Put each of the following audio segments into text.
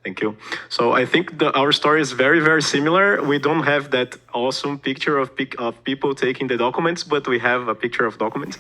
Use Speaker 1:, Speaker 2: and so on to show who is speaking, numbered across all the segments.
Speaker 1: Thank you. So I think our story is very, very similar. We don't have that awesome picture of people taking the documents, but we have a picture of documents.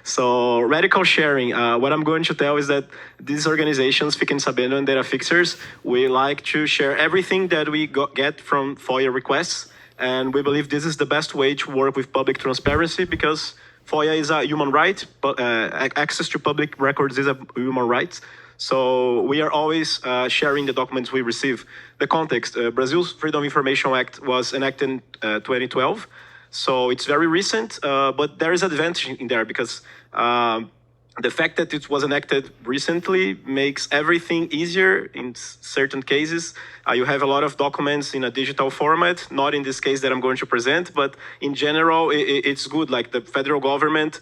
Speaker 1: So radical sharing, what I'm going to tell is that these organizations, Fiquem Sabendo and Data Fixers, we like to share everything that we get from FOIA requests. And we believe this is the best way to work with public transparency because FOIA is a human right, but access to public records is a human right. So we are always sharing the documents we receive. The context, Brazil's Freedom of Information Act was enacted in 2012. So it's very recent, but there is advantage in there because the fact that it was enacted recently makes everything easier in certain cases. You have a lot of documents in a digital format, not in this case that I'm going to present, but in general, it's good. Like the federal government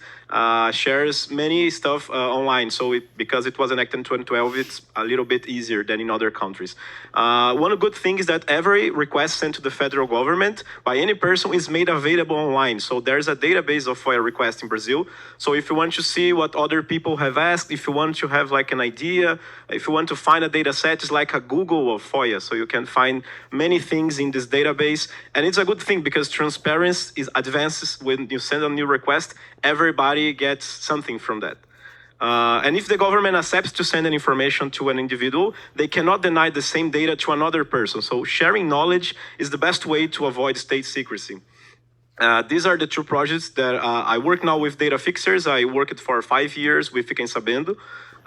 Speaker 1: shares many stuff online. So because it was enacted in 2012, it's a little bit easier than in other countries. One good thing is that every request sent to the federal government by any person is made available online. So there's a database of FOIA requests in Brazil. So if you want to see what other people have asked, if you want to have like an idea, if you want to find a data set, it's like a Google of FOIA. So you can find many things in this database. And it's a good thing because transparency advances when you send a new request, everybody gets something from that. And if the government accepts to send an information to an individual, they cannot deny the same data to another person. So sharing knowledge is the best way to avoid state secrecy. These are the two projects that I work now with Data Fixers. I worked for 5 years with Fiquem Sabendo.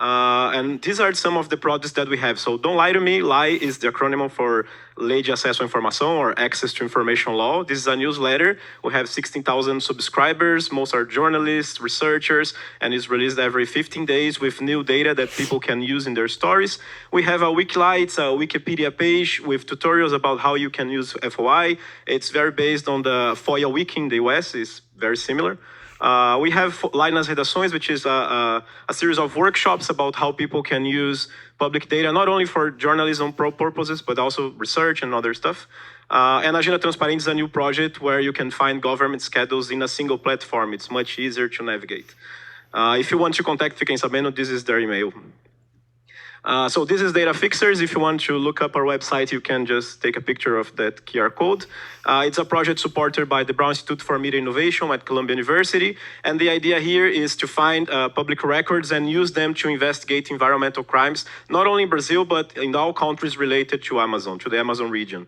Speaker 1: And these are some of the projects that we have. So don't lie to me. LAI is the acronym for Lei de Acesso à Informação or Access to Information Law. This is a newsletter. We have 16,000 subscribers. Most are journalists, researchers, and it's released every 15 days with new data that people can use in their stories. We have a Wikilite, it's a Wikipedia page with tutorials about how you can use FOI. It's very based on the FOIA Wiki in the US. It's very similar. We have LAI nas Redações, which is a series of workshops about how people can use public data, not only for journalism purposes, but also research and other stuff. And Agenda Transparente is a new project where you can find government schedules in a single platform. It's much easier to navigate. If you want to contact Fiquem Sabendo, this is their email. So this is Data Fixers. If you want to look up our website, you can just take a picture of that QR code. It's a project supported by the Brown Institute for Media Innovation at Columbia University. And the idea here is to find public records and use them to investigate environmental crimes, not only in Brazil, but in all countries related to Amazon, to the Amazon region.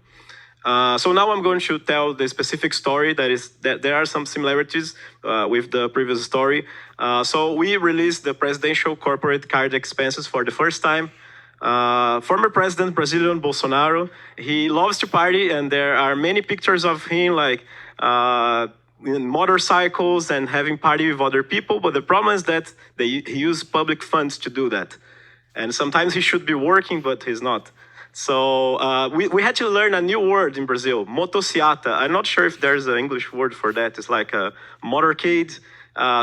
Speaker 1: So now I'm going to tell the specific story that there are some similarities with the previous story. So we released the presidential corporate card expenses for the first time. Former President Brazilian Bolsonaro, he loves to party, and there are many pictures of him like in motorcycles and having party with other people. But the problem is that he used public funds to do that. And sometimes he should be working, but he's not. So we had to learn a new word in Brazil, motociata. I'm not sure if there's an English word for that. It's like a motorcade.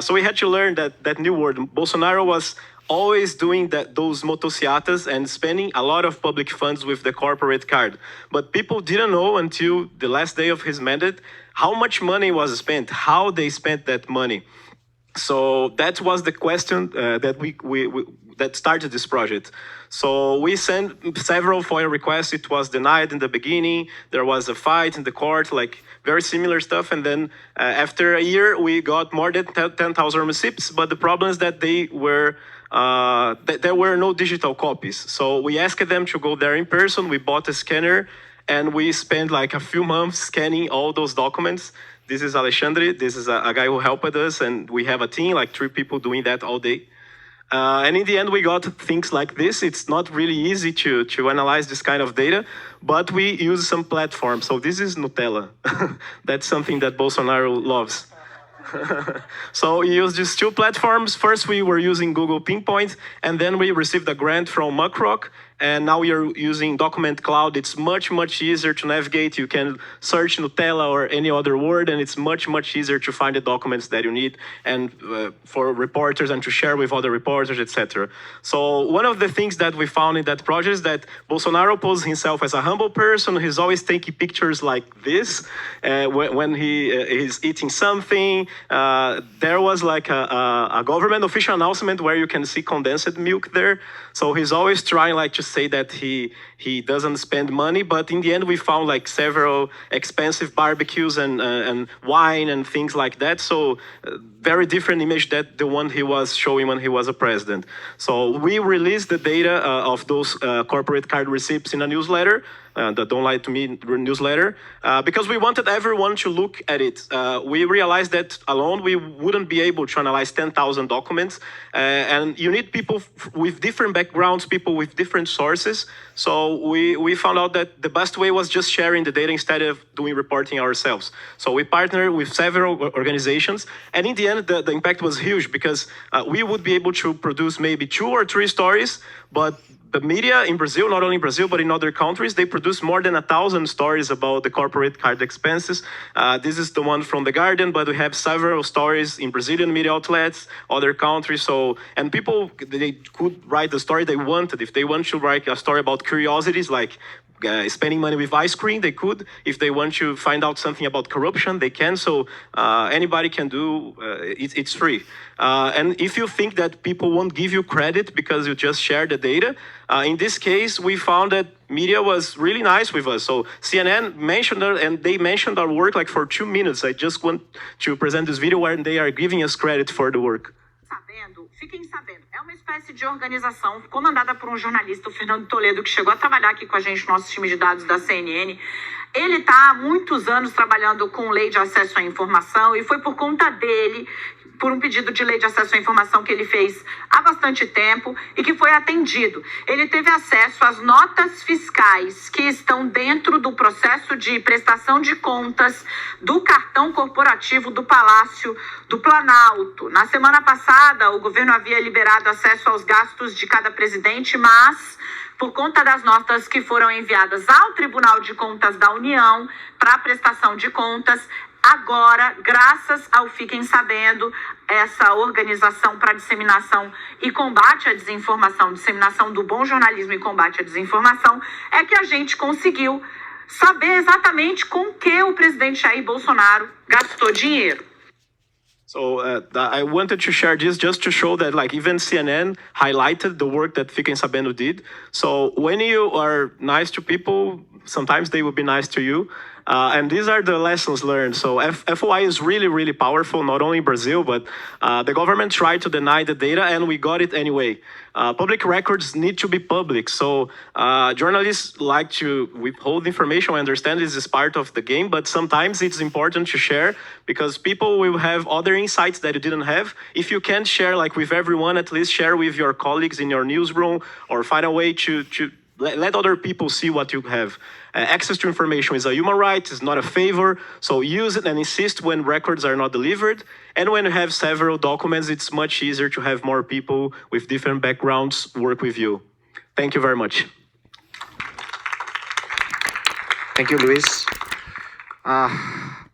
Speaker 1: So we had to learn that new word. Bolsonaro was always doing those motociatas and spending a lot of public funds with the corporate card. But people didn't know until the last day of his mandate how much money was spent, how they spent that money. So that was the question that started this project. So we sent several FOIA requests. It was denied in the beginning. There was a fight in the court, like very similar stuff. And then after a year, we got more than 10,000 receipts. But the problem is that there were no digital copies. So we asked them to go there in person. We bought a scanner, and we spent like a few months scanning all those documents. This is Alexandre. This is a guy who helped us, and we have a team, like 3 people doing that all day. And in the end, we got things like this. It's not really easy to analyze this kind of data, but we use some platforms. So this is Nutella. That's something that Bolsonaro loves. So we use these 2 platforms. First, we were using Google Pinpoint, and then we received a grant from Muckrock. And now we are using Document Cloud. It's much, much easier to navigate. You can search Nutella or any other word, and it's much, much easier to find the documents that you need and for reporters and to share with other reporters, etc. So one of the things that we found in that project is that Bolsonaro poses himself as a humble person. He's always taking pictures like this when he is eating something. There was like a government official announcement where you can see condensed milk there. So he's always trying like to say that he doesn't spend money, but in the end we found like several expensive barbecues and wine and things like that. So very different image that the one he was showing when he was a president. So we released the data of those corporate card receipts in a newsletter, the Don't Lie to Me newsletter, because we wanted everyone to look at it. We realized that alone we wouldn't be able to analyze 10,000 documents, and you need people with different backgrounds, people with different sources. So we found out that the best way was just sharing the data instead of doing reporting ourselves. So we partnered with several organizations, and in the end, the impact was huge because we would be able to produce maybe 2 or 3 stories, but the media in Brazil, not only in Brazil, but in other countries, they produce more than 1,000 stories about the corporate card expenses. This is the one from The Guardian, but we have several stories in Brazilian media outlets, other countries. So, and people, they could write the story they wanted. If they want to write a story about curiosities, like spending money with ice cream, they could. If they want to find out something about corruption, they can. So anybody can do, it's free. And if you think that people won't give you credit because you just share the data, in this case, we found that media was really nice with us. So CNN mentioned it, and they mentioned our work like for 2 minutes. I just want to present this video where they are giving us credit for the work.
Speaker 2: Fiquem sabendo, é uma espécie de organização comandada por jornalista, o Fernando Toledo, que chegou a trabalhar aqui com a gente no nosso time de dados da CNN. Ele está há muitos anos trabalhando com lei de acesso à informação e foi por conta dele, por um pedido de lei de acesso à informação que ele fez há bastante tempo e que foi atendido. Ele teve acesso às notas fiscais que estão dentro do processo de prestação de contas do cartão corporativo do Palácio do Planalto. Na semana passada, o governo havia liberado acesso aos gastos de cada presidente, mas por conta das notas que foram enviadas ao Tribunal de Contas da União para a prestação de contas, agora, graças ao Fiquem Sabendo, essa organização para disseminação e combate à desinformação, disseminação do bom jornalismo e combate à desinformação, é que a gente conseguiu saber exatamente com que o presidente Jair Bolsonaro gastou dinheiro.
Speaker 1: So I wanted to share this just to show that like even CNN highlighted the work that Fiquem Sabendo did. So when you are nice to people, sometimes they will be nice to you. And these are the lessons learned. So FOI is really, really powerful, not only in Brazil, but the government tried to deny the data and we got it anyway. Public records need to be public. So journalists like to withhold information. I understand this is part of the game, but sometimes it's important to share because people will have other insights that you didn't have. If you can't share like with everyone, at least share with your colleagues in your newsroom or find a way to let other people see what you have. Access to information is a human right, it's not a favor, so use it and insist when records are not delivered. And when you have several documents, it's much easier to have more people with different backgrounds work with you. Thank you very much.
Speaker 3: Thank you, Luiz.